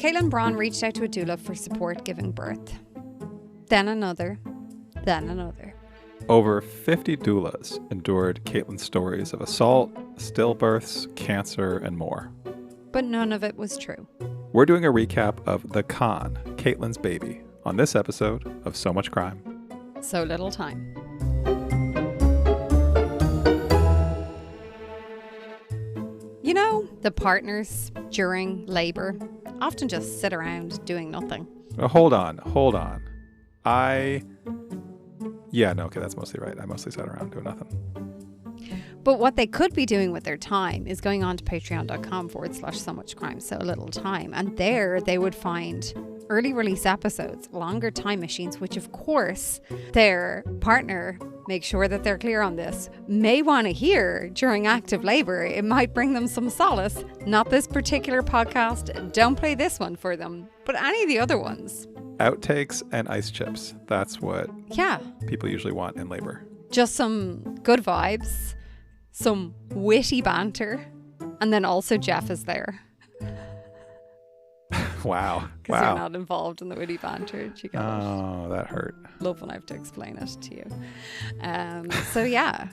Kaitlyn Braun reached out to a doula for support giving birth. Then another. Then another. Over 50 doulas endured Kaitlyn's stories of assault, stillbirths, cancer, and more. But none of it was true. We're doing a recap of The Con, Kaitlyn's baby, on this episode of So Much Crime, So Little Time. You know, the partners during labour often just sit around doing nothing. Hold on. Okay, that's mostly right. I mostly sat around doing nothing. But what they could be doing with their time is going on to patreon.com/so much crime, so little time. And there they would find early release episodes, longer time machines, which of course their partner, make sure that they're clear on this, may want to hear during active labour. It might bring them some solace. Not this particular podcast. Don't play this one for them, but any of the other ones. Outtakes and ice chips. That's what people usually want in labor. Just some good vibes, some witty banter, and then also Jeff is there. Wow. Because you're not involved in the witty banter. Did you get it? Oh, that hurt. Love when I have to explain it to you. So yeah.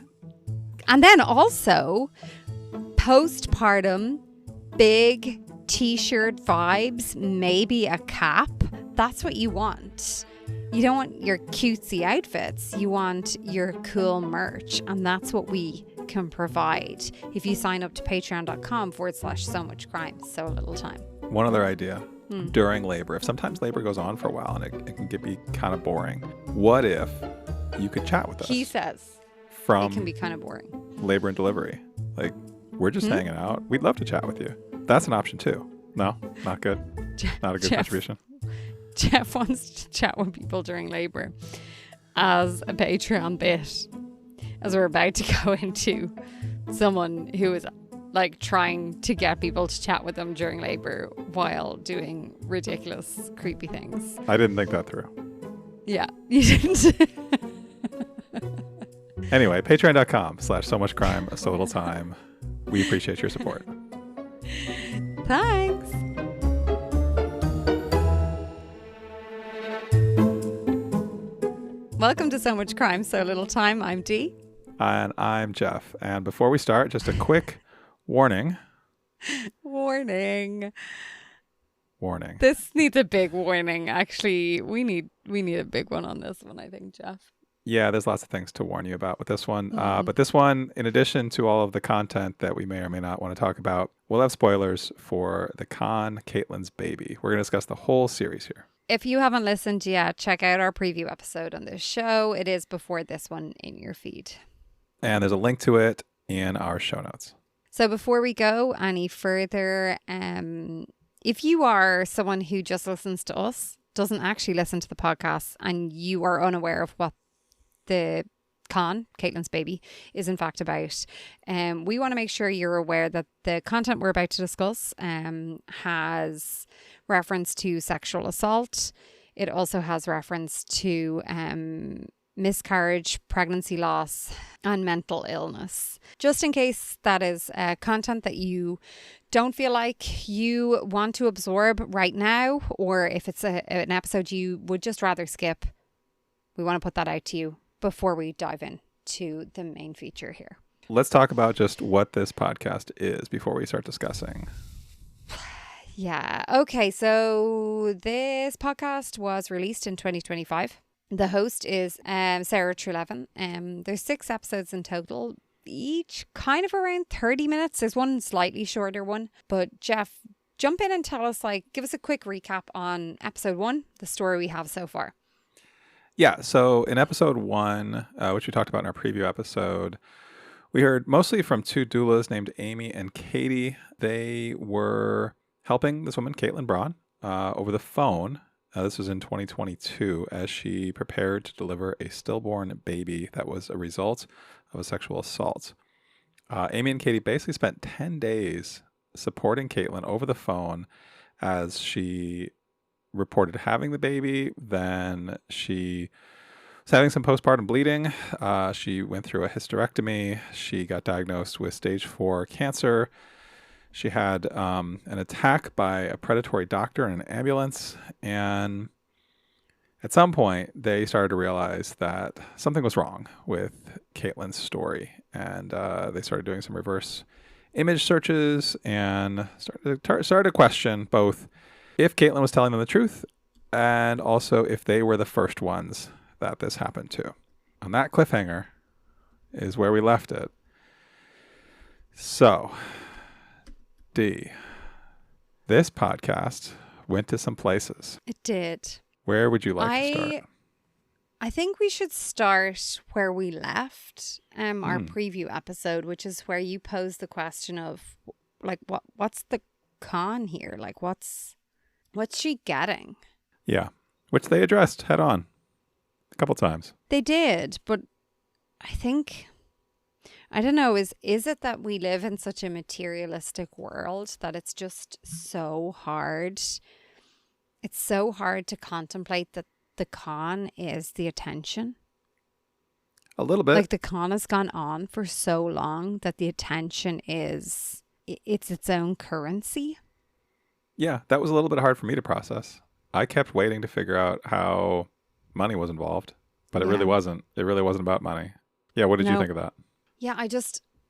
And then also postpartum big t-shirt vibes, maybe a cap. That's what you want. You don't want your cutesy outfits. You want your cool merch. And that's what we can provide if you sign up to patreon.com/so much crime, so little time. One other idea. During labor, if sometimes labor goes on for a while and it can be kind of boring, what if you could chat with us? He says from it can be kind of boring. Labor and delivery. Like, we're just hanging out. We'd love to chat with you. That's an option too. No, not good. Not a good contribution. Jeff wants to chat with people during labor as a Patreon bit, as we're about to go into someone who is like trying to get people to chat with them during labor while doing ridiculous, creepy things. I didn't think that through. Yeah, you didn't. Anyway, patreon.com/so much crime, so little time. We appreciate your support. Thanks. Welcome to So Much Crime, So Little Time. I'm Dee. And I'm Jeff. And before we start, just a quick warning. Warning. Warning. This needs a big warning. Actually, we need a big one on this one, I think, Jeff. Yeah, there's lots of things to warn you about with this one. But this one, in addition to all of the content that we may or may not want to talk about, we'll have spoilers for The Con, Kaitlyn's baby. We're going to discuss the whole series here. If you haven't listened yet, check out our preview episode on this show. It is before this one in your feed. And there's a link to it in our show notes. So before we go any further, if you are someone who just listens to us, doesn't actually listen to the podcast, and you are unaware of what the Con, Kaitlyn's baby, is in fact about, we want to make sure you're aware that the content we're about to discuss has reference to sexual assault. It also has reference to miscarriage, pregnancy loss, and mental illness. Just in case that is content that you don't feel like you want to absorb right now, or if it's an episode you would just rather skip, we want to put that out to you before we dive in to the main feature here. Let's talk about just what this podcast is before we start discussing. Yeah. Okay. So this podcast was released in 2025. The host is Sarah Treleaven. There's 6 episodes in total, each kind of around 30 minutes. There's one slightly shorter one. But Jeff, jump in and tell us, give us a quick recap on episode 1, the story we have so far. Yeah. So in episode 1, which we talked about in our preview episode, we heard mostly from 2 doulas named Amy and Katie. They were helping this woman, Kaitlyn Braun, over the phone. This was in 2022 as she prepared to deliver a stillborn baby that was a result of a sexual assault. Amy and Katie basically spent 10 days supporting Kaitlyn over the phone as she reported having the baby. Then she was having some postpartum bleeding. She went through a hysterectomy. She got diagnosed with stage 4 cancer. She had an attack by a predatory doctor in an ambulance, and at some point they started to realize that something was wrong with Kaitlyn's story, and they started doing some reverse image searches and started to question both if Kaitlyn was telling them the truth and also if they were the first ones that this happened to. On that cliffhanger is where we left it. So, D, this podcast went to some places. It did. Where would you like to start? I think we should start where we left our preview episode, which is where you posed the question of, like, what's the con here? Like, what's she getting? Yeah, which they addressed head on a couple times. They did, but I think, I don't know, is it that we live in such a materialistic world that it's just so hard? It's so hard to contemplate that the con is the attention. A little bit. Like, the con has gone on for so long that the attention is, it's its own currency. Yeah, that was a little bit hard for me to process. I kept waiting to figure out how money was involved, but it really wasn't. It really wasn't about money. Yeah, what did you think of that? Yeah,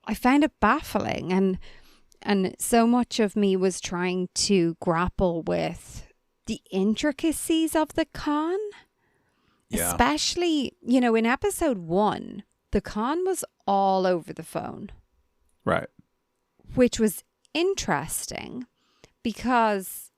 I found it baffling, and so much of me was trying to grapple with the intricacies of the con. Yeah. Especially, in episode 1, the con was all over the phone. Right. Which was interesting because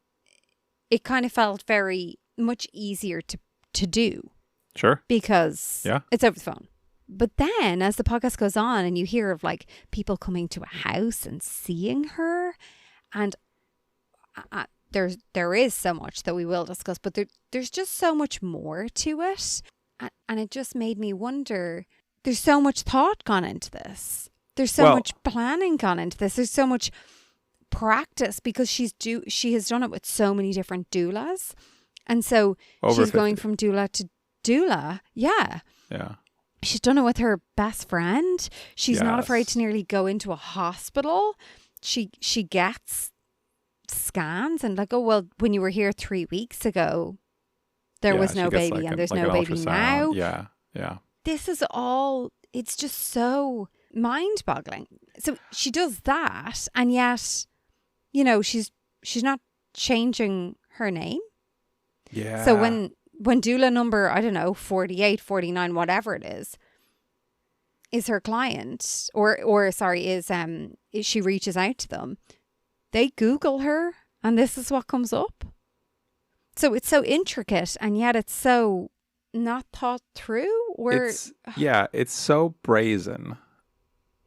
it kind of felt very much easier to do. Sure. Because it's over the phone. But then as the podcast goes on and you hear of like people coming to a house and seeing her, and there is so much that we will discuss, but there's just so much more to it. And it just made me wonder, there's so much thought gone into this. There's so much planning gone into this. There's so much practice because she has done it with so many different doulas. And so she's going from doula to doula. Yeah. Yeah. She's done it with her best friend. She's not afraid to nearly go into a hospital. She gets scans and like, oh, well, when you were here 3 weeks ago, there was no baby, and there's no baby now. Yeah. Yeah. This is all, it's just so mind-boggling. So she does that, and yet, she's not changing her name. Yeah. So when doula number, I don't know, 48, 49, whatever it is her client, or she reaches out to them, they Google her, and this is what comes up. So it's so intricate, and yet it's so not thought through. It's so brazen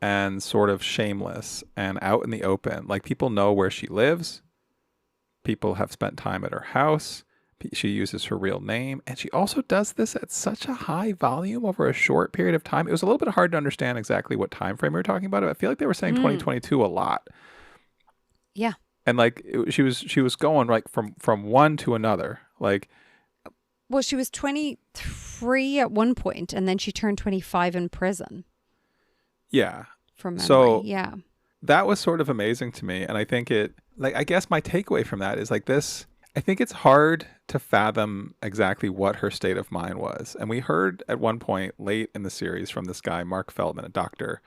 and sort of shameless and out in the open. Like, people know where she lives. People have spent time at her house. She uses her real name, and she also does this at such a high volume over a short period of time. It was a little bit hard to understand exactly what time frame we were talking about. I feel like they were saying 2022 a lot. Yeah. And like she was going like from one to another. Like, well, she was 23 at one point, and then she turned 25 in prison. Yeah. From memory. So yeah. That was sort of amazing to me, and I think I guess my takeaway from that is like this. I think it's hard to fathom exactly what her state of mind was. And we heard at one point late in the series from this guy, Mark Feldman, a doctor,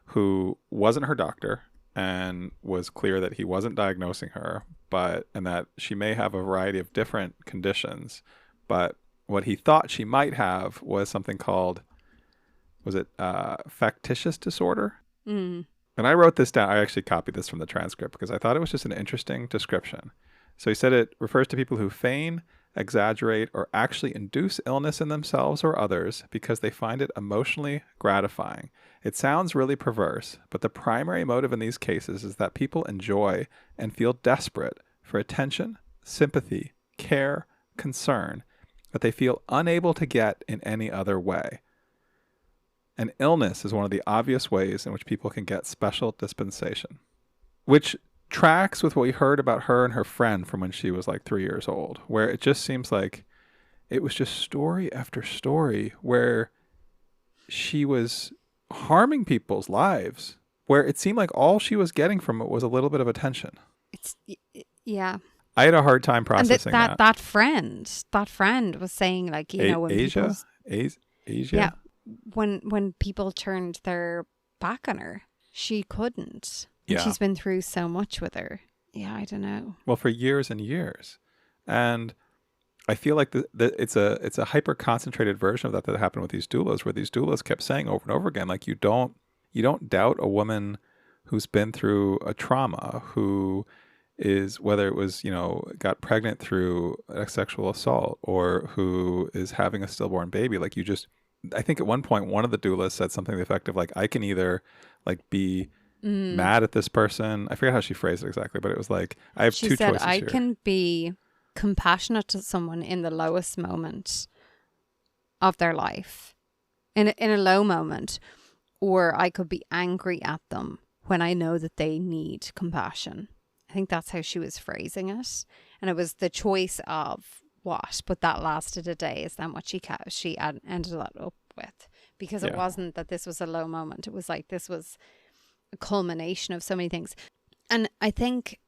who wasn't her doctor and was clear that he wasn't diagnosing her, and that she may have a variety of different conditions. But what he thought she might have was something called, factitious disorder? Mm. And I wrote this down. I actually copied this from the transcript because I thought it was just an interesting description. So he said it refers to people who feign, exaggerate, or actually induce illness in themselves or others because they find it emotionally gratifying. It sounds really perverse, but the primary motive in these cases is that people enjoy and feel desperate for attention, sympathy, care, concern that they feel unable to get in any other way. And illness is one of the obvious ways in which people can get special dispensation, which tracks with what we heard about her and her friend from when she was like 3 years old, where it just seems like it was just story after story where she was harming people's lives where it seemed like all she was getting from it was a little bit of attention. Yeah. I had a hard time And processing that. that friend was saying, like, you know, when Asia? Asia, yeah, when people turned their back on her, she couldn't. And she's been through so much with her. Yeah, I don't know. Well, for years and years. And I feel like it's a hyper concentrated version of that happened with these doulas, where these doulas kept saying over and over again, like, you don't doubt a woman who's been through a trauma, who is, whether it was, you know, got pregnant through a sexual assault, or who is having a stillborn baby. Like, you just, I think at one point one of the doulas said something to the effect of, like, I can either like be mad at this person. I forget how she phrased it exactly, but it was like, I have two choices here. She said, I can be compassionate to someone in the lowest moment of their life, in a low moment, or I could be angry at them when I know that they need compassion. I think that's how she was phrasing it. And it was the choice of what, but that lasted a day is then what she ended that up with. Because it wasn't that this was a low moment. It was like, this was a culmination of so many things. And I think,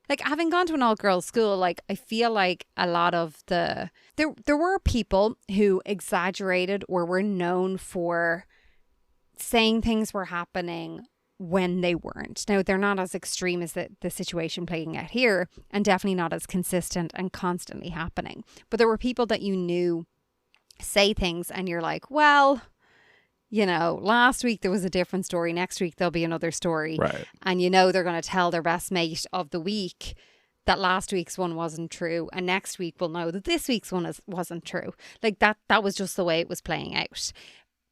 like, having gone to an all-girls school, like, I feel like a lot of there were people who exaggerated or were known for saying things were happening when they weren't. Now, they're not as extreme as the situation playing out here, and definitely not as consistent and constantly happening. But there were people that you knew say things and you're like, well, you know, last week there was a different story. Next week there'll be another story. Right. And you know they're going to tell their best mate of the week that last week's one wasn't true. And next week we'll know that this week's one wasn't true. Like that was just the way it was playing out.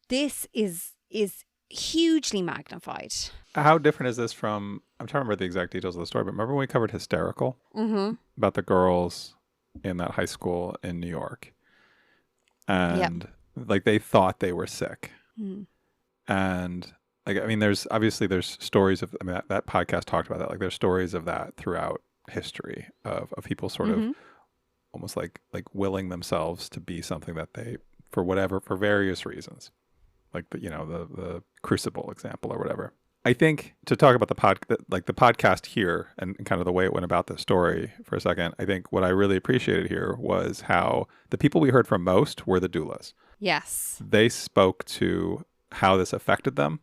This is hugely magnified. How different is this from, I'm trying to remember the exact details of the story, but remember when we covered Hysterical? Mm-hmm. About the girls in that high school in New York. And like they thought they were sick. Mm. And like, I mean, there's stories of, I mean, that podcast talked about that. Like there's stories of that throughout history of people sort of almost like willing themselves to be something that they, for various reasons. Like the Crucible example or whatever. I think to talk about the podcast here and kind of the way it went about this story for a second, I think what I really appreciated here was how the people we heard from most were the doulas. Yes. They spoke to how this affected them,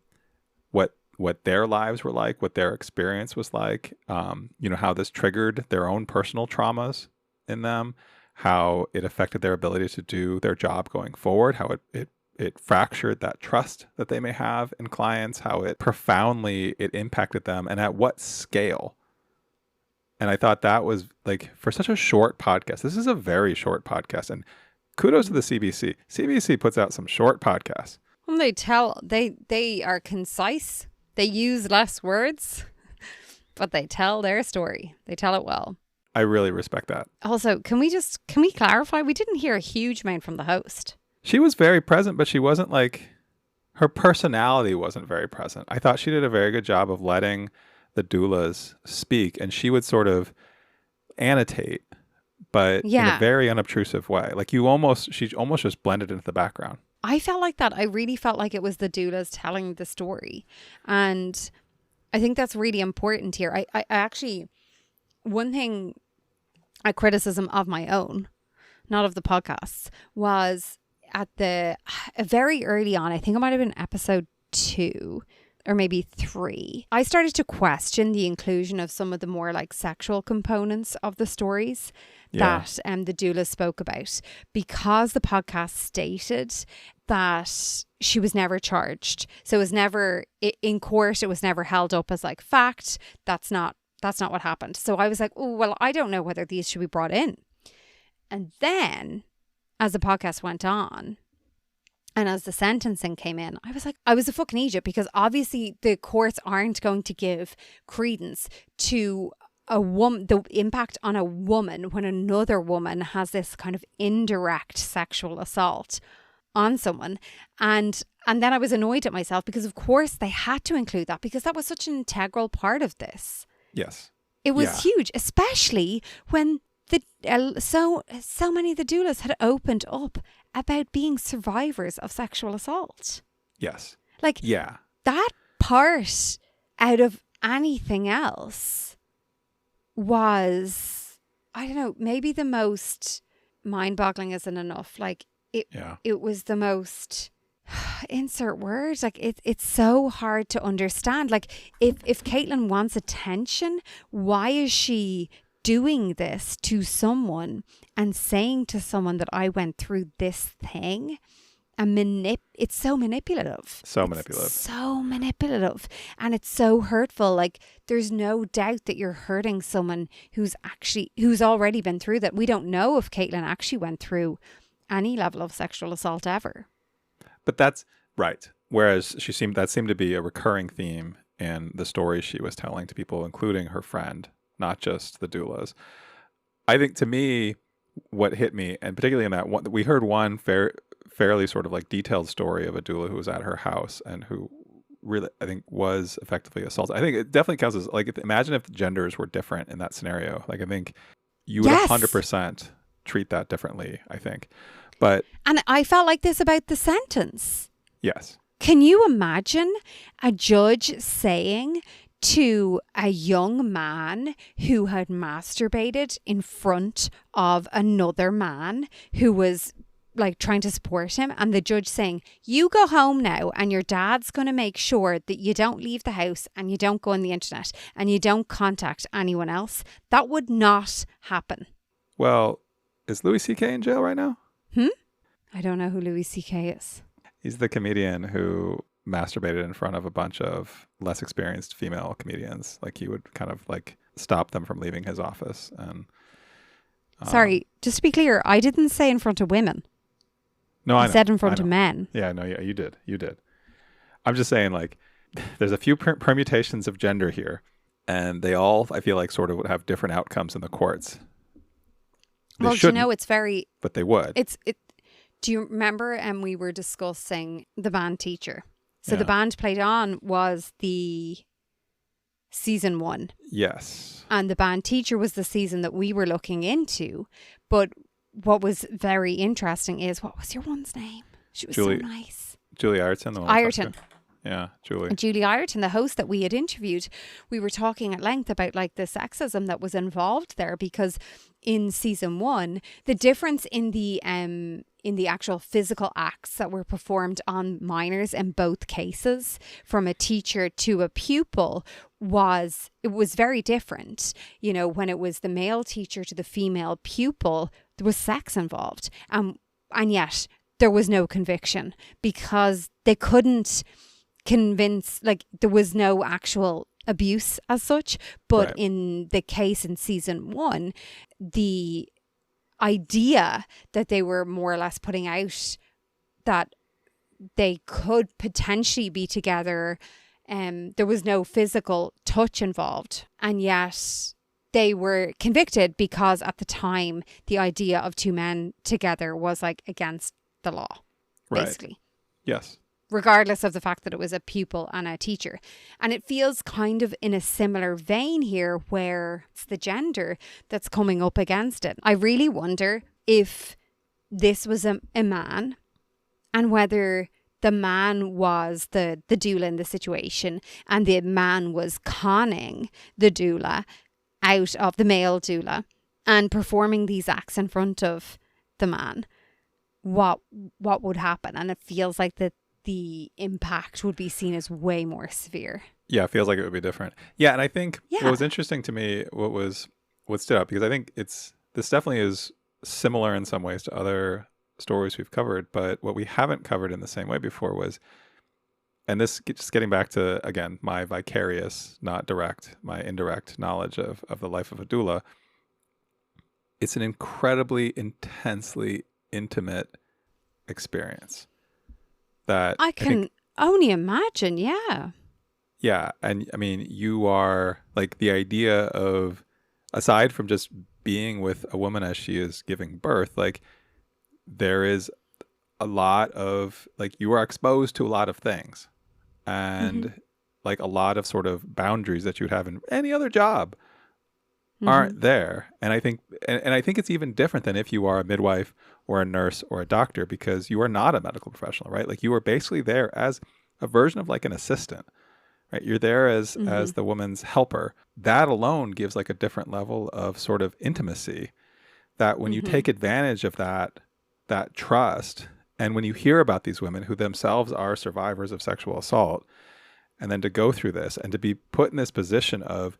what their lives were like, what their experience was like, how this triggered their own personal traumas in them, how it affected their ability to do their job going forward, how it fractured that trust that they may have in clients, how it profoundly impacted them, and at what scale. And I thought that was like, for such a short podcast, this is a very short podcast, and kudos to the CBC. CBC puts out some short podcasts. Well, they are concise. They use less words, but they tell their story. They tell it well. I really respect that. Also, can we clarify? We didn't hear a huge amount from the host. She was very present, but she wasn't like, her personality wasn't very present. I thought she did a very good job of letting the doulas speak, and she would sort of annotate, but in a very unobtrusive way. Like she almost just blended into the background. I felt like that. I really felt like it was the doulas telling the story. And I think that's really important here. I actually, one thing, a criticism of my own, not of the podcasts, was at very early on, I think it might have been episode 2 or maybe 3, I started to question the inclusion of some of the more like sexual components of the stories that the doula spoke about, because the podcast stated that she was never charged. So it was never in court. It was never held up as like fact. That's not what happened. So I was like, oh, well, I don't know whether these should be brought in. And then as the podcast went on and as the sentencing came in, I was a fucking idiot, because obviously the courts aren't going to give credence to a woman, the impact on a woman when another woman has this kind of indirect sexual assault on someone. And then I was annoyed at myself, because of course they had to include that, because that was such an integral part of this. Yes. It was huge, especially when so many of the doulas had opened up about being survivors of sexual assault. Yes. Like, that part out of anything else was, I don't know, maybe the most mind-boggling isn't enough. Like it was the most insert words. Like it's so hard to understand. Like if Kaitlyn wants attention, why is she doing this to someone and saying to someone that I went through this thing? It's so manipulative. So manipulative. And it's so hurtful. Like, there's no doubt that you're hurting someone who's already been through that. We don't know if Kaitlyn actually went through any level of sexual assault ever. But that's right. Whereas that seemed to be a recurring theme in the stories she was telling to people, including her friend, not just the doulas. I think, to me, what hit me, and particularly in that one, we heard one fairly sort of like detailed story of a doula who was at her house and who really, I think, was effectively assaulted. I think it definitely counts as, like, imagine if the genders were different in that scenario. Like, I think you would 100% treat that differently, I think. And I felt like this about the sentence. Yes. Can you imagine a judge saying to a young man who had masturbated in front of another man who was like trying to support him, and the judge saying, you go home now and your dad's going to make sure that you don't leave the house and you don't go on the internet and you don't contact anyone else? That would not happen. Well, is Louis C.K. in jail right now? I don't know who Louis C.K. is. He's the comedian who masturbated in front of a bunch of less experienced female comedians. Like, he would kind of like stop them from leaving his office. And sorry, just to be clear, I didn't say in front of women. No, I said in front of men. Yeah, no, yeah, you did. I'm just saying, like, there's a few permutations of gender here, and they all, I feel like, sort of would have different outcomes in the courts. Well, you know, it's very... But they would. Do you remember we were discussing the band teacher? So the band played on was the season 1. Yes. And the band teacher was the season that we were looking into. But what was very interesting is, what was your one's name? She was so nice. Julie Ireton. Ireton. Yeah, Julie. Julie Ireton, the host that we had interviewed, we were talking at length about like the sexism that was involved there, because in season 1, the difference in the actual physical acts that were performed on minors in both cases, from a teacher to a pupil, was very different. You know, when it was the male teacher to the female pupil, there was sex involved, and yet there was no conviction because they couldn't convince, like, there was no actual abuse as such. But in the case in season 1, the idea that they were more or less putting out that they could potentially be together, there was no physical touch involved, and yet they were convicted because at the time the idea of two men together was like against the law, basically. Yes. Regardless of the fact that it was a pupil and a teacher. And it feels kind of in a similar vein here, where it's the gender that's coming up against it. I really wonder if this was a man, and whether the man was the doula in the situation, and the man was conning the doula out of the male doula and performing these acts in front of the man. What would happen? And it feels like that the impact would be seen as way more severe. Yeah, it feels like it would be different. Yeah, and I think what was interesting to me, what stood out, because I think this definitely is similar in some ways to other stories we've covered, but what we haven't covered in the same way before was, and this just getting back to, again, my vicarious, not direct, my indirect knowledge of the life of a doula, it's an incredibly intensely intimate experience that I can only imagine. Yeah. Yeah. And I mean, you are like, the idea of, aside from just being with a woman as she is giving birth, like, there is a lot of, like, you are exposed to a lot of things, and like a lot of sort of boundaries that you would have in any other job aren't there. And I think, and I think it's even different than if you are a midwife or a nurse or a doctor, because you are not a medical professional, right? Like, you are basically there as a version of like an assistant, right? You're there as the woman's helper. That alone gives like a different level of sort of intimacy that when you take advantage of that trust, and when you hear about these women who themselves are survivors of sexual assault, and then to go through this and to be put in this position of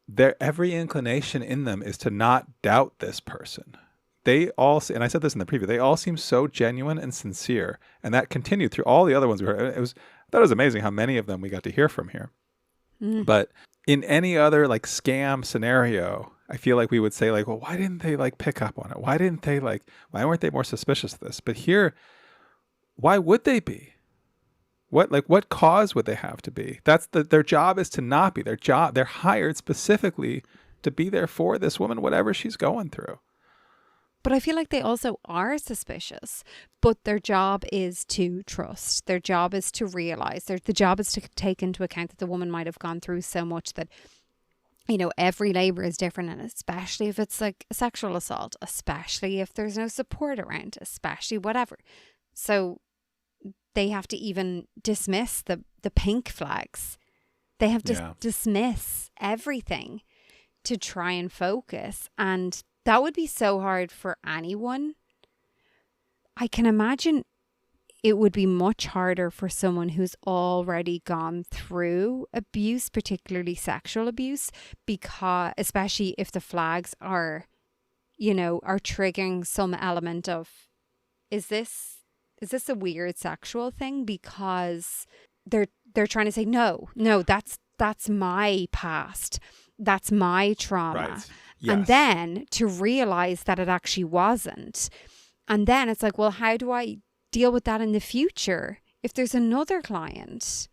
their every inclination in them is to not doubt this person. They all, and I said this in the preview, they all seem so genuine and sincere. And that continued through all the other ones we heard. I thought it was amazing how many of them we got to hear from here. But in any other like scam scenario, I feel like we would say like, well, why didn't they like pick up on it? Why weren't they more suspicious of this? But here, why would they be? What cause would they have to be? Their job is to not be. They're hired specifically to be there for this woman, whatever she's going through. But I feel like they also are suspicious, but their job is to trust. Their job is to realize. The job is to take into account that the woman might have gone through so much that, you know, every labor is different, and especially if it's like a sexual assault, especially if there's no support around, especially whatever. So they have to even dismiss the pink flags. They have to dismiss everything to try and focus. And that would be so hard for anyone. I can imagine it would be much harder for someone who's already gone through abuse, particularly sexual abuse, because especially if the flags are, you know, are triggering some element of, is this a weird sexual thing? Because they're trying to say, no, that's my past. That's my trauma. Right. Yes. And then to realize that it actually wasn't. And then it's like, well, how do I deal with that in the future if there's another client?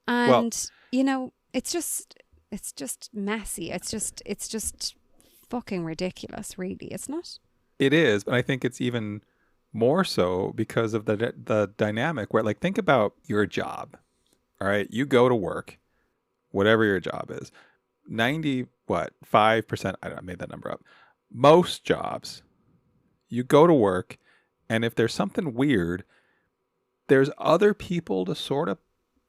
And, you know, it's just messy. It's just fucking ridiculous, really, isn't it? It is. But I think it's even more so because of the dynamic where, like, think about your job. All right. You go to work, whatever your job is. 5%, I made that number up. Most jobs, you go to work, and if there's something weird, there's other people to sort of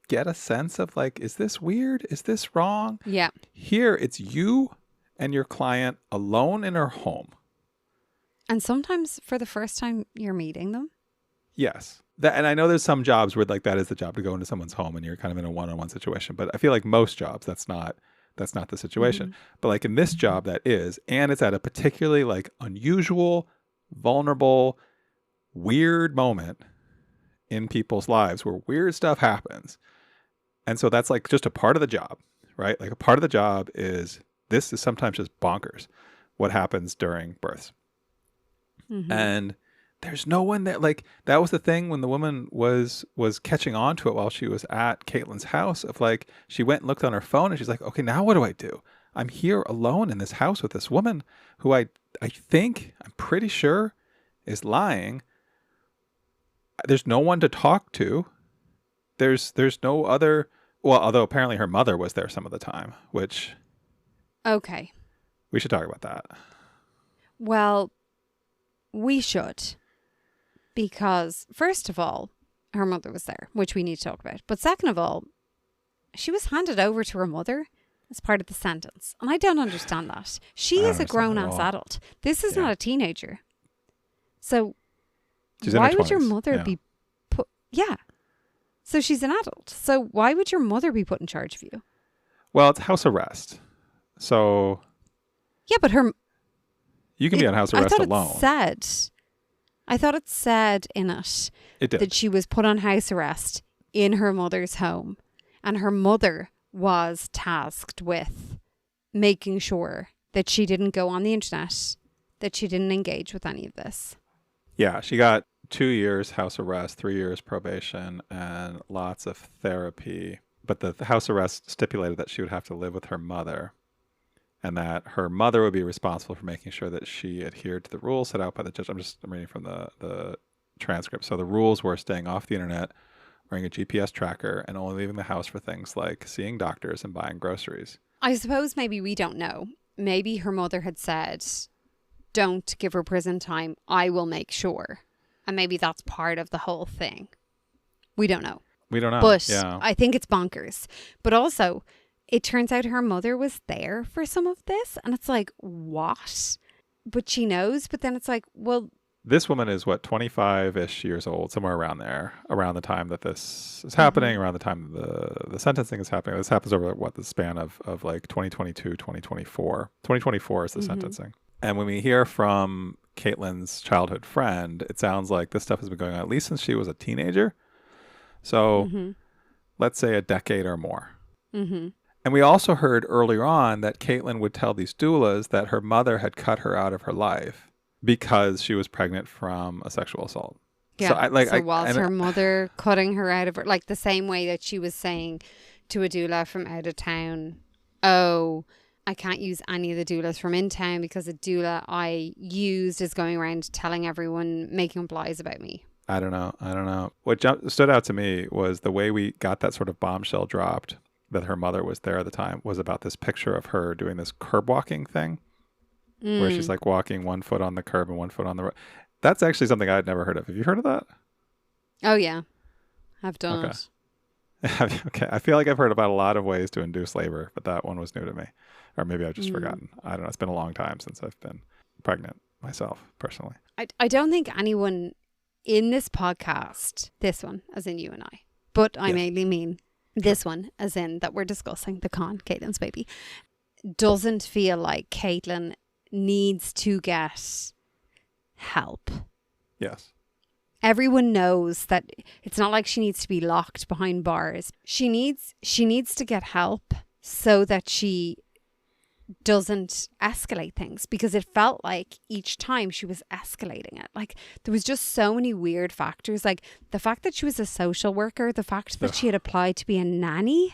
get a sense of like, is this weird? Is this wrong? Yeah. Here, it's you and your client alone in her home. And sometimes for the first time, you're meeting them. Yes. And I know there's some jobs where like that is the job, to go into someone's home and you're kind of in a one-on-one situation. But I feel like most jobs, that's not the situation. But like in this job, that is, and it's at a particularly like unusual, vulnerable, weird moment in people's lives where weird stuff happens. And so that's like just a part of the job, right? Like a part of the job is, this is sometimes just bonkers, what happens during births. And there's no one that, like, that was the thing when the woman was catching on to it while she was at Kaitlyn's house, of like, she went and looked on her phone and she's like, okay, now what do I do? I'm here alone in this house with this woman who I'm pretty sure is lying. There's no one to talk to. There's no other, well, although apparently her mother was there some of the time, which. Okay. We should talk about that. Well, we should. Because, first of all, her mother was there, which we need to talk about. But second of all, she was handed over to her mother as part of the sentence. And I don't understand that. She is a grown-ass adult. This is not a teenager. So, why would your mother be put... Yeah. So, she's an adult. So, why would your mother be put in charge of you? Well, it's house arrest. So... Yeah, but you can be on house arrest alone. I thought it said in it that she was put on house arrest in her mother's home, and her mother was tasked with making sure that she didn't go on the internet, that she didn't engage with any of this. Yeah, she got 2 years house arrest, 3 years probation, and lots of therapy. But the house arrest stipulated that she would have to live with her mother, and that her mother would be responsible for making sure that she adhered to the rules set out by the judge. I'm reading from the transcript. So the rules were staying off the internet, wearing a GPS tracker, and only leaving the house for things like seeing doctors and buying groceries. I suppose maybe we don't know. Maybe her mother had said, don't give her prison time. I will make sure. And maybe that's part of the whole thing. We don't know. We don't know. But Yeah. I think it's bonkers. But also, it turns out her mother was there for some of this. And it's like, what? But she knows. But then it's like, well, This woman is 25-ish years old, somewhere around there, around the time that this is happening, around the time the sentencing is happening. This happens over the span of like 2022, 2024. 2024 is the sentencing. And when we hear from Kaitlyn's childhood friend, it sounds like this stuff has been going on at least since she was a teenager. So let's say a decade or more. And we also heard earlier on that Kaitlyn would tell these doulas that her mother had cut her out of her life because she was pregnant from a sexual assault. Yeah. So was her mother cutting her out of her, like the same way that she was saying to a doula from out of town, oh, I can't use any of the doulas from in town because a doula I used is going around telling everyone, making up lies about me. I don't know. What stood out to me was the way we got that sort of bombshell dropped that her mother was there at the time was about this picture of her doing this curb walking thing where she's like walking 1 foot on the curb and 1 foot on the road. That's actually something I'd never heard of. Have you heard of that? Oh, yeah. I've done it. Okay. I feel like I've heard about a lot of ways to induce labor, but that one was new to me. Or maybe I've just forgotten. I don't know. It's been a long time since I've been pregnant myself, personally. I don't think anyone in this podcast, this one, as in you and I, but I mainly mean this one, as in that we're discussing, the con, Kaitlyn's baby, doesn't feel like Kaitlyn needs to get help. Yes. Everyone knows that it's not like she needs to be locked behind bars. She needs to get help so that she doesn't escalate things, because it felt like each time she was escalating it. Like there was just so many weird factors, like the fact that she was a social worker, the fact that she had applied to be a nanny,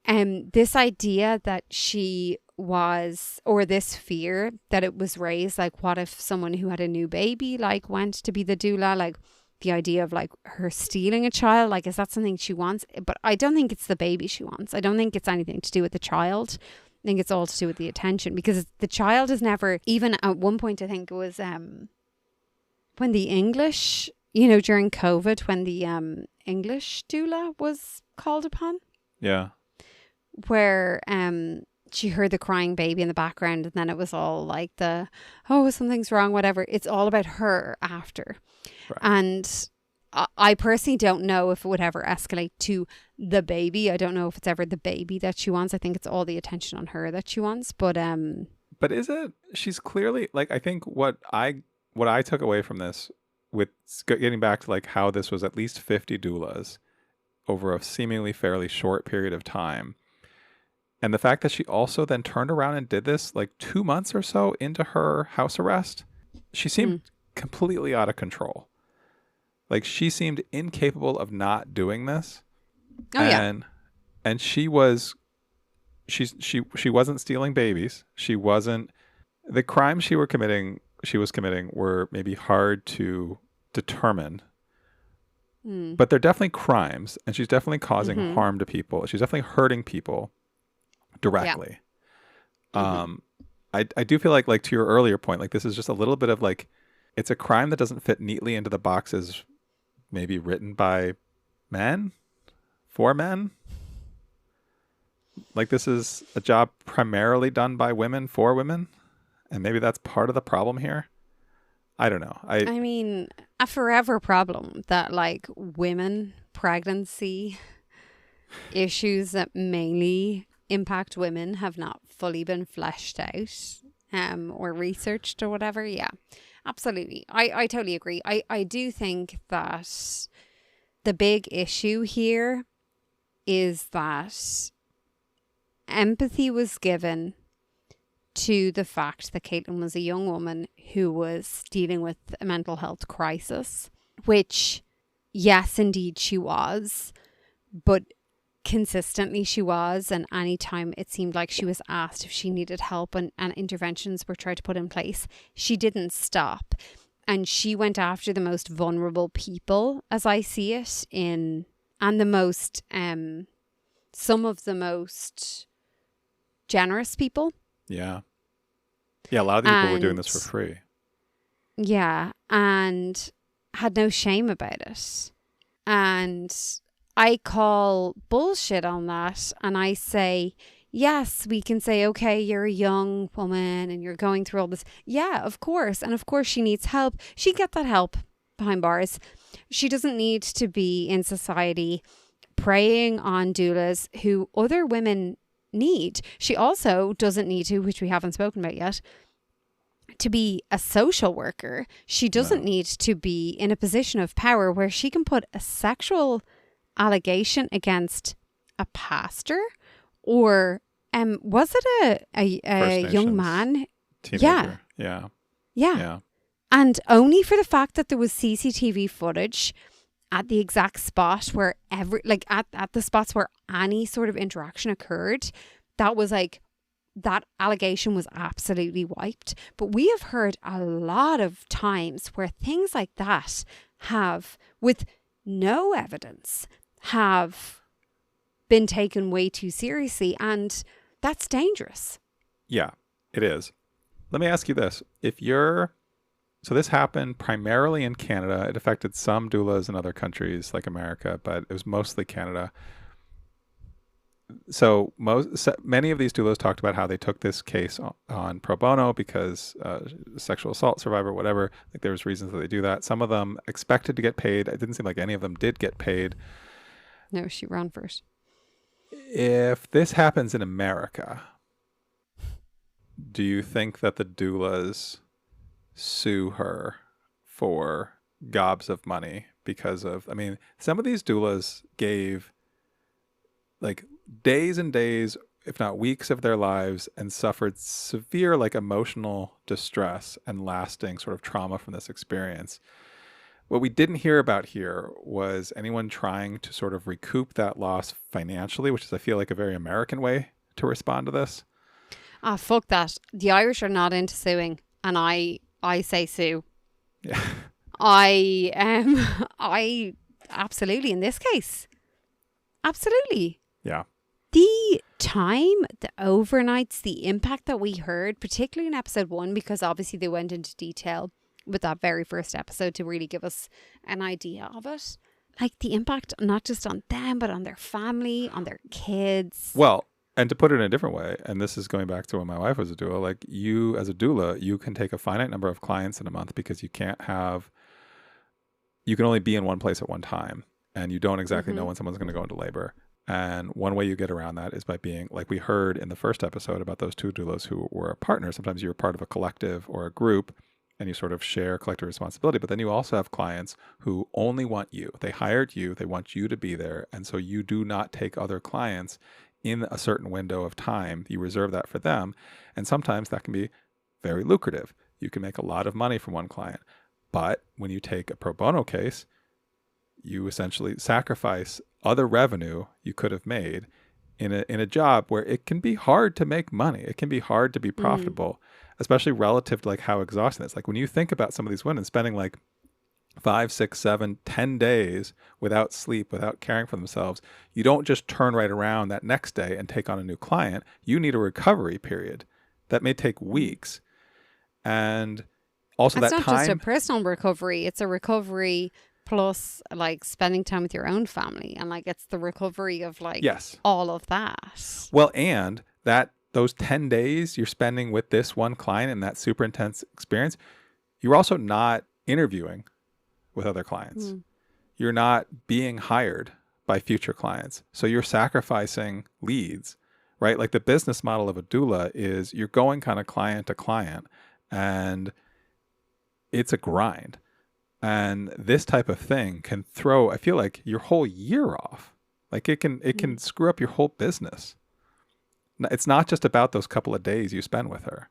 and this idea that she was, or this fear that it was raised, like what if someone who had a new baby like went to be the doula, like the idea of like her stealing a child, like is that something she wants? But I don't think it's the baby she wants. I don't think it's anything to do with the child. I think it's all to do with the attention, because the child is never, even at one point I think it was when the English, during COVID, when the English doula was called upon. Yeah. Where she heard the crying baby in the background, and then it was all like something's wrong, whatever. It's all about her after. Right. And I personally don't know if it would ever escalate to the baby. I don't know if it's ever the baby that she wants. I think it's all the attention on her that she wants. But is it? She's clearly, like, I think what I took away from this, with getting back to like how this was at least 50 doulas over a seemingly fairly short period of time. And the fact that she also then turned around and did this like 2 months or so into her house arrest, she seemed completely out of control. Like she seemed incapable of not doing this. And she wasn't stealing babies. She wasn't, the crimes she was committing were maybe hard to determine. But they're definitely crimes, and she's definitely causing harm to people. She's definitely hurting people directly. Yeah. I do feel like to your earlier point, like this is just a little bit of like, it's a crime that doesn't fit neatly into the boxes maybe written by men, for men. Like this is a job primarily done by women for women, and maybe that's part of the problem here. I don't know. I mean, a forever problem that like women, pregnancy issues that mainly impact women have not fully been fleshed out or researched or whatever. Yeah, absolutely. I totally agree. I do think that the big issue here is that empathy was given to the fact that Kaitlyn was a young woman who was dealing with a mental health crisis, which, yes, indeed she was, but consistently she was, and anytime it seemed like she was asked if she needed help and interventions were tried to put in place, she didn't stop. And she went after the most vulnerable people, as I see it, and the most, some of the most generous people. Yeah. Yeah, a lot of people were doing this for free. Yeah, and had no shame about it. And I call bullshit on that, and I say, yes, we can say, okay, you're a young woman and you're going through all this. Yeah, of course. And of course she needs help. She can get that help behind bars. She doesn't need to be in society preying on doulas who other women need. She also doesn't need to, which we haven't spoken about yet, to be a social worker. She doesn't need to be in a position of power where she can put a sexual allegation against a pastor, or was it a young man? Teenager. Yeah. And only for the fact that there was CCTV footage at the exact spot where at the spots where any sort of interaction occurred, that was like, that allegation was absolutely wiped. But we have heard a lot of times where things like that have, with no evidence, have been taken way too seriously, and that's dangerous. Yeah, it is. Let me ask you this. So this happened primarily in Canada. It affected some doulas in other countries like America, but it was mostly Canada. So many of these doulas talked about how they took this case on pro bono because sexual assault survivor, whatever. Like there was reasons that they do that. Some of them expected to get paid. It didn't seem like any of them did get paid. No, she ran first. If this happens in America, do you think that the doulas sue her for gobs of money because of, I mean, some of these doulas gave like days and days, if not weeks of their lives, and suffered severe like emotional distress and lasting sort of trauma from this experience. What we didn't hear about here was anyone trying to sort of recoup that loss financially, which is, I feel like, a very American way to respond to this. Ah, fuck that. The Irish are not into suing, and I say sue. Yeah. I absolutely, in this case, absolutely. Yeah. The time, the overnights, the impact that we heard, particularly in episode 1, because obviously they went into detail with that very first episode to really give us an idea of it. Like the impact, not just on them, but on their family, on their kids. Well, and to put it in a different way, and this is going back to when my wife was a doula, like you as a doula, you can take a finite number of clients in a month because you can only be in one place at one time, and you don't exactly know when someone's going to go into labor. And one way you get around that is by being, like we heard in the first episode about those two doulas who were partners. Sometimes you're part of a collective or a group and you sort of share collective responsibility. But then you also have clients who only want you. They hired you. They want you to be there. And so you do not take other clients in a certain window of time. You reserve that for them. And sometimes that can be very lucrative. You can make a lot of money from one client. But when you take a pro bono case, you essentially sacrifice other revenue you could have made in a job where it can be hard to make money. It can be hard to be profitable, especially relative to like how exhausting it's. Like when you think about some of these women spending like 5, 6, 7, 10 days without sleep, without caring for themselves, you don't just turn right around that next day and take on a new client. You need a recovery period that may take weeks. And also it's that not time, just a personal recovery, it's a recovery plus like spending time with your own family, and like it's the recovery of like all of that. Well, and that those 10 days you're spending with this one client and that super intense experience, you're also not interviewing with other clients. You're not being hired by future clients. So you're sacrificing leads, right? Like the business model of a doula is you're going kind of client to client, and it's a grind. And this type of thing can throw, I feel like, your whole year off. Like it can screw up your whole business. It's not just about those couple of days you spend with her.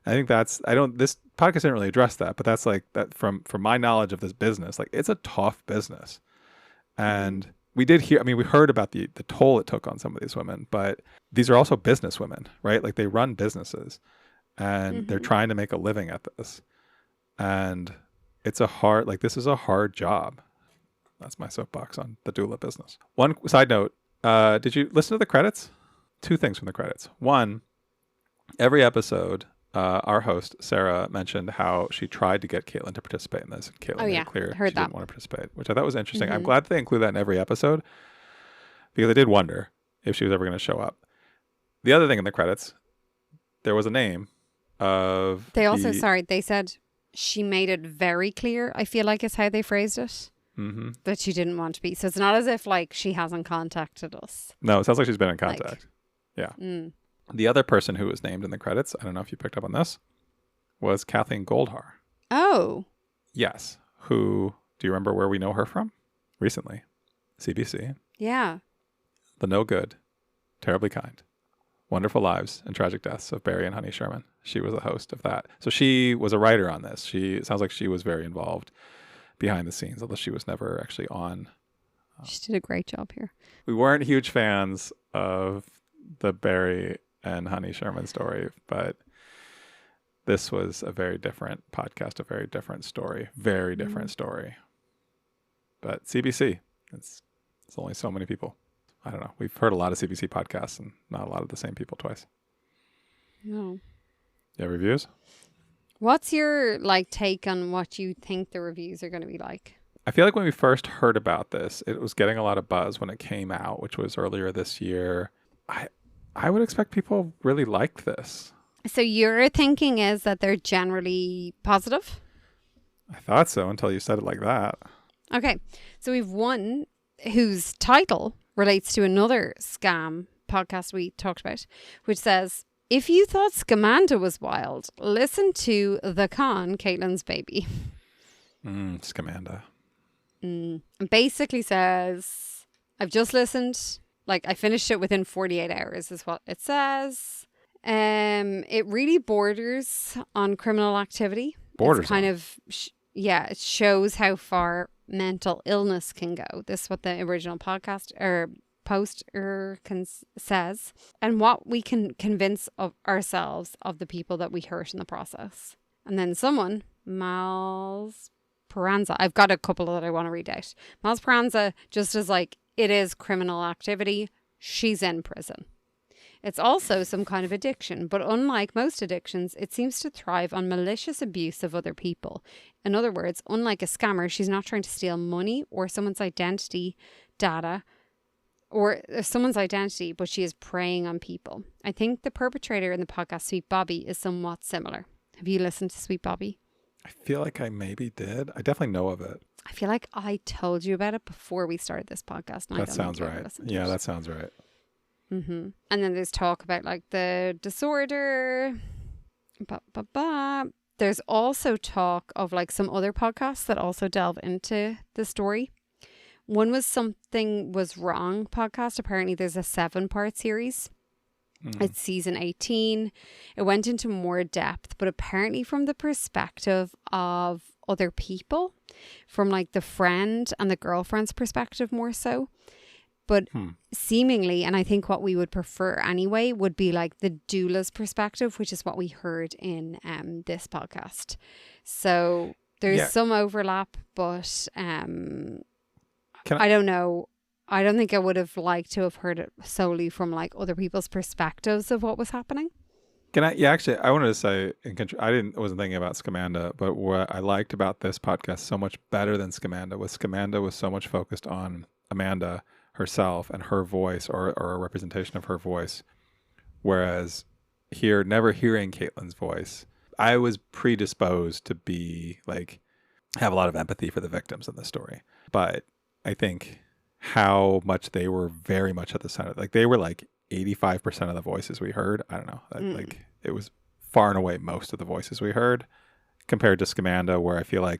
I think this podcast didn't really address that, but that's like that from my knowledge of this business, like it's a tough business. And we heard about the toll it took on some of these women, but these are also business women, right? Like they run businesses and they're trying to make a living at this. And this is a hard job. That's my soapbox on the doula business. One side note, did you listen to the credits? 2 things from the credits. One, every episode, our host, Sarah, mentioned how she tried to get Kaitlyn to participate in this. And Kaitlyn made it clear she didn't want to participate, which I thought was interesting. I'm glad they include that in every episode. because I did wonder if she was ever going to show up. The other thing in the credits, there was a name of They also, they said she made it very clear, I feel like is how they phrased it, that she didn't want to be. So it's not as if like she hasn't contacted us. No, it sounds like she's been in contact. Like, yeah. The other person who was named in the credits, I don't know if you picked up on this, was Kathleen Goldhar. Oh. Yes. Who, do you remember where we know her from? Recently. CBC. Yeah. The No Good, Terribly Kind, Wonderful Lives and Tragic Deaths of Barry and Honey Sherman. She was the host of that. So she was a writer on this. It sounds like she was very involved behind the scenes, although she was never actually on. She did a great job here. We weren't huge fans of the Barry and Honey Sherman story, but this was a very different podcast, a very different story, very different story. But CBC, it's only so many people. I don't know. We've heard a lot of CBC podcasts and not a lot of the same people twice. No. You have reviews? What's your take on what you think the reviews are going to be like? I feel like when we first heard about this, it was getting a lot of buzz when it came out, which was earlier this year. I would expect people really liked this. So your thinking is that they're generally positive? I thought so until you said it like that. Okay. So we've one whose title relates to another scam podcast we talked about, which says, if you thought Scamanda was wild, listen to The Con, Kaitlyn's Baby. Scamanda. And basically says, I've just listened, I finished it within 48 hours is what it says. It really borders on criminal activity. Borders it's kind of, it shows how far mental illness can go. This is what the original podcast or poster says, and what we can convince of ourselves of the people that we hurt in the process. And then someone, Miles Peranza, I've got a couple that I want to read out. Miles Peranza just is it is criminal activity. She's in prison. It's also some kind of addiction, but unlike most addictions, it seems to thrive on malicious abuse of other people. In other words, unlike a scammer, she's not trying to steal money or someone's identity, data, or someone's identity, but she is preying on people. I think the perpetrator in the podcast, Sweet Bobby, is somewhat similar. Have you listened to Sweet Bobby? I feel like I maybe did. I definitely know of it. I feel like I told you about it before we started this podcast. That sounds right. Yeah, that sounds right. And then there's talk about the disorder. There's also talk of some other podcasts that also delve into the story. One was Something Was Wrong podcast. Apparently there's a 7-part series. It's season 18. It went into more depth, but apparently from the perspective of other people, from the friend and the girlfriend's perspective more so. But seemingly, and I think what we would prefer anyway, would be the doula's perspective, which is what we heard in this podcast. So there's some overlap, but I don't know. I don't think I would have liked to have heard it solely from other people's perspectives of what was happening. Actually, I wanted to say, wasn't thinking about Scamanda, but what I liked about this podcast so much better than Scamanda was so much focused on Amanda herself and her voice or a representation of her voice. Whereas here, never hearing Kaitlyn's voice, I was predisposed to be have a lot of empathy for the victims in this story. But I think how much they were very much at the center, they were 85% of the voices we heard. I don't know. It was far and away most of the voices we heard compared to Scamanda, where I feel I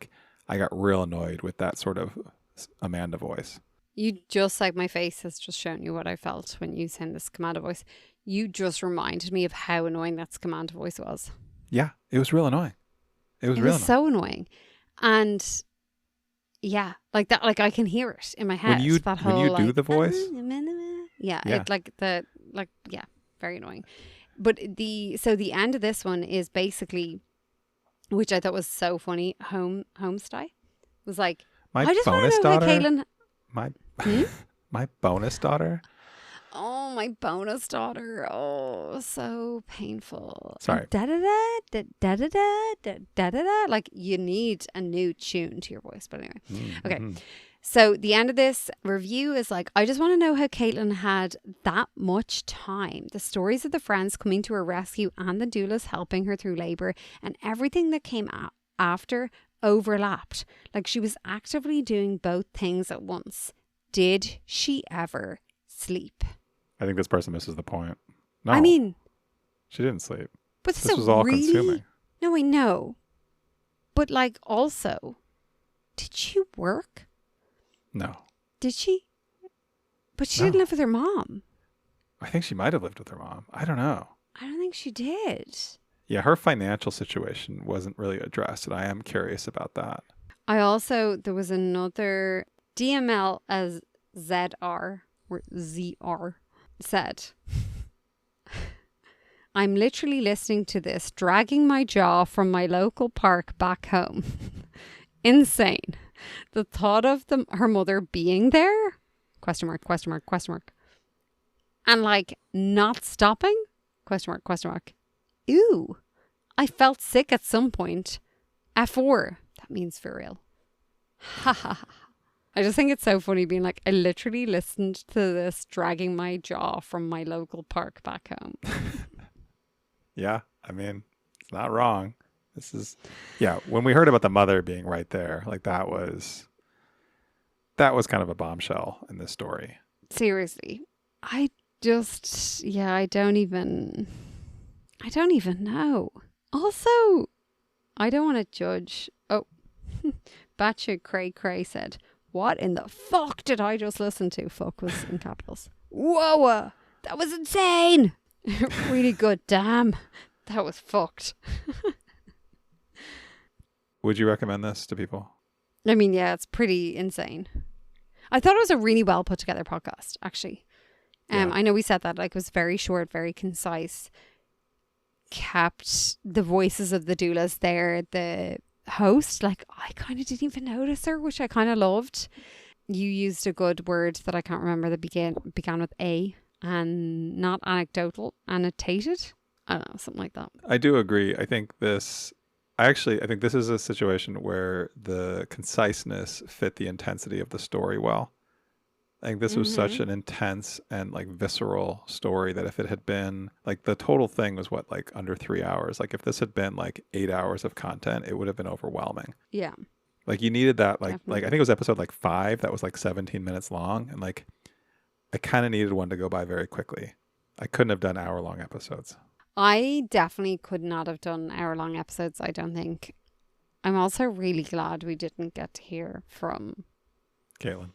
got real annoyed with that sort of Amanda voice. You just my face has just shown you what I felt when you sang the Scamanda voice. You just reminded me of how annoying that Scamanda voice was. Yeah, it was real annoying. It was so annoying. And yeah, that, I can hear it in my head. When you do the voice? Yeah. Very annoying. But the end of this one is basically, which I thought was so funny, homestay. It was my I just bonus want to know daughter. Kaitlyn. My bonus daughter. Oh, my bonus daughter. Oh, so painful. Sorry. Da da da da da da da da da. You need a new tune to your voice. But anyway, okay. So the end of this review is like, I just want to know how Kaitlyn had that much time. The stories of the friends coming to her rescue and the doulas helping her through labour and everything that came after overlapped. Like she was actively doing both things at once. Did she ever sleep? I think this person misses the point. No. I mean, she didn't sleep. But this was all really, consuming. No, I know. But like also, did she work? No. Did she? But she didn't live with her mom. I think she might have lived with her mom. I don't know. I don't think she did. Yeah, her financial situation wasn't really addressed, and I am curious about that. There was another DML as ZR or ZR said, I'm literally listening to this, dragging my jaw from my local park back home. Insane. The thought of her mother being there? Question mark, question mark, question mark. And like not stopping? Question mark, question mark. Ew. I felt sick at some point. F4. That means for real. Ha ha ha. I just think it's so funny being like, I literally listened to this dragging my jaw from my local park back home. Yeah, I mean, it's not wrong. This is, yeah, when we heard about the mother being right there, like that was kind of a bombshell in this story. Seriously. I don't even know. Also, I don't want to judge. Oh, Batcha Cray Cray said, what in the fuck did I just listen to? Fuck was in capitals. Whoa, that was insane. Really good. Damn, that was fucked. Would you recommend this to people? I mean, yeah, it's pretty insane. I thought it was a really well put together podcast, actually. Yeah. I know we said that, like, it was very short, very concise, kept the voices of the doulas there. The host, like, I kind of didn't even notice her, which I kind of loved. You used a good word that I can't remember that began with A, and not anecdotal, annotated. I don't know, something like that. I do agree. I think this is a situation where the conciseness fit the intensity of the story well. I think this was such an intense and like visceral story that if it had been like the total thing was like under 3 hours. Like if this had been like 8 hours of content, it would have been overwhelming. Yeah. Like you needed that like Definitely. I think it was episode like 5 that was like 17 minutes long, and like I kind of needed one to go by very quickly. I couldn't have done hour-long episodes. I definitely could not have done hour-long episodes, I don't think. I'm also really glad we didn't get to hear from Kaitlyn.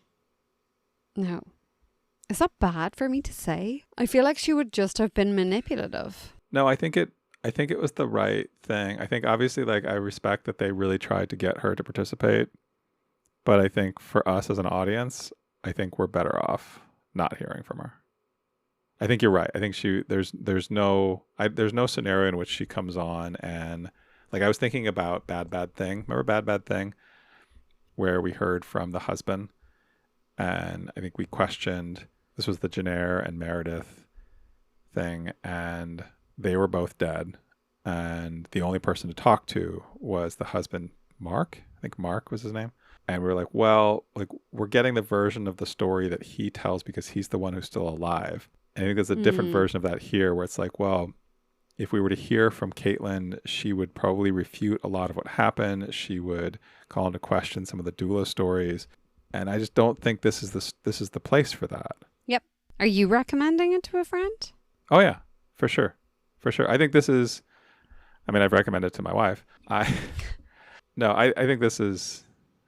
No. Is that bad for me to say? I feel like she would just have been manipulative. No, I think it was the right thing. I think obviously like I respect that they really tried to get her to participate, but I think for us as an audience, I think we're better off not hearing from her. I think you're right. I think there's no scenario in which she comes on and like I was thinking about Bad Thing. Remember Bad Thing? Where we heard from the husband and I think we questioned, this was the Jennair and Meredith thing, and they were both dead. And the only person to talk to was the husband, Mark. I think Mark was his name. And we were like, well, like we're getting the version of the story that he tells because he's the one who's still alive. And I think there's a different version of that here where it's like, well, if we were to hear from Kaitlyn, she would probably refute a lot of what happened. She would call into question some of the doula stories. And I just don't think this is the place for that. Yep. Are you recommending it to a friend? Oh yeah, for sure. For sure. I think this is, I mean, I've recommended it to my wife. I think this is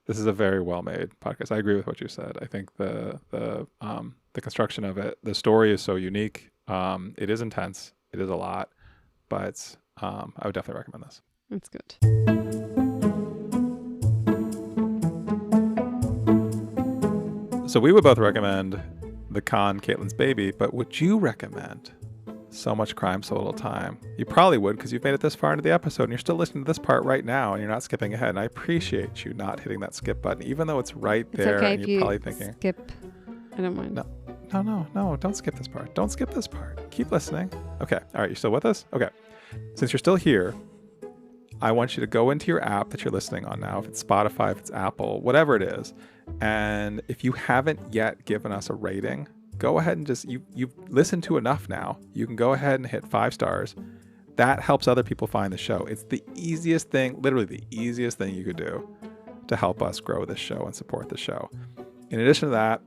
a very well-made podcast. I agree with what you said. I think the construction of it, the story is so unique. It is intense. It is a lot, but I would definitely recommend this. That's good. So we would both recommend The Con, Kaitlyn's Baby, but would you recommend So Much Crime, So Little Time? You probably would because you've made it this far into the episode and you're still listening to this part right now and you're not skipping ahead. And I appreciate you not hitting that skip button, even though it's right there. It's okay and if you're you probably thinking, skip. I don't mind. No, don't skip this part. Don't skip this part. Keep listening. Okay. All right. You're still with us? Okay. Since you're still here, I want you to go into your app that you're listening on now, if it's Spotify, if it's Apple, whatever it is. And if you haven't yet given us a rating, go ahead and you've listened to enough now. You can go ahead and hit 5 stars. That helps other people find the show. It's the easiest thing, literally the easiest thing you could do to help us grow this show and support the show. In addition to that,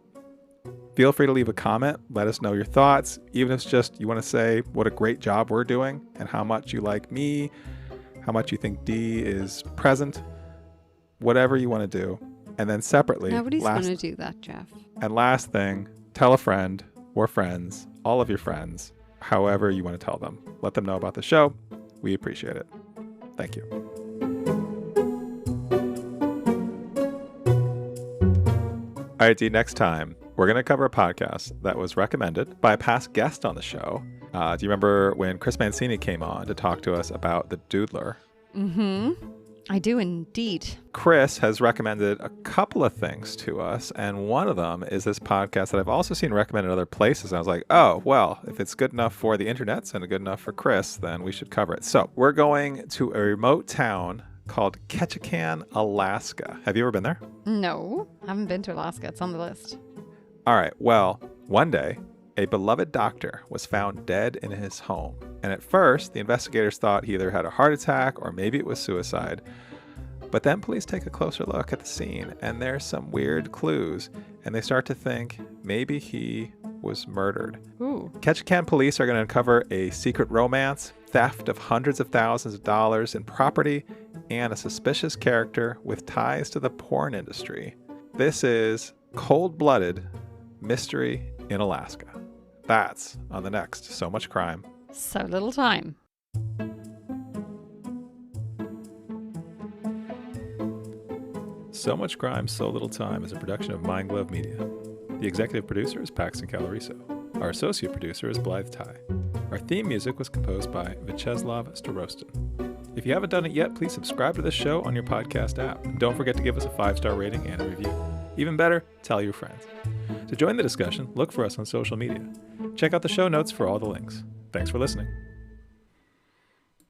feel free to leave a comment. Let us know your thoughts. Even if it's just you want to say what a great job we're doing and how much you like me, how much you think Dee is present, whatever you want to do. And then separately, nobody's going to do that, Jeff. And last thing, tell a friend or friends, all of your friends, however you want to tell them. Let them know about the show. We appreciate it. Thank you. All right, Dee, next time, we're going to cover a podcast that was recommended by a past guest on the show. Do you remember when Chris Mancini came on to talk to us about The Doodler? Mm-hmm. I do indeed. Chris has recommended a couple of things to us, and one of them is this podcast that I've also seen recommended other places. And I was like, oh, well, if it's good enough for the internets and good enough for Chris, then we should cover it. So we're going to a remote town called Ketchikan, Alaska. Have you ever been there? No, I haven't been to Alaska. It's on the list. All right. Well, one day, a beloved doctor was found dead in his home. And at first, the investigators thought he either had a heart attack or maybe it was suicide. But then police take a closer look at the scene, and there's some weird clues, and they start to think maybe he was murdered. Ooh. Ketchikan police are going to uncover a secret romance, theft of hundreds of thousands of dollars in property, and a suspicious character with ties to the porn industry. This is Cold-Blooded Mystery in Alaska. That's on the next So Much Crime. So Little Time. So Much Crime, So Little Time is a production of Mind Glove Media. The executive producer is Paxton Caloriso. Our associate producer is Blythe Ty. Our theme music was composed by Vyacheslav Starostin. If you haven't done it yet, please subscribe to this show on your podcast app. And don't forget to give us a 5-star rating and a review. Even better, tell your friends. To join the discussion, look for us on social media. Check out the show notes for all the links. Thanks for listening.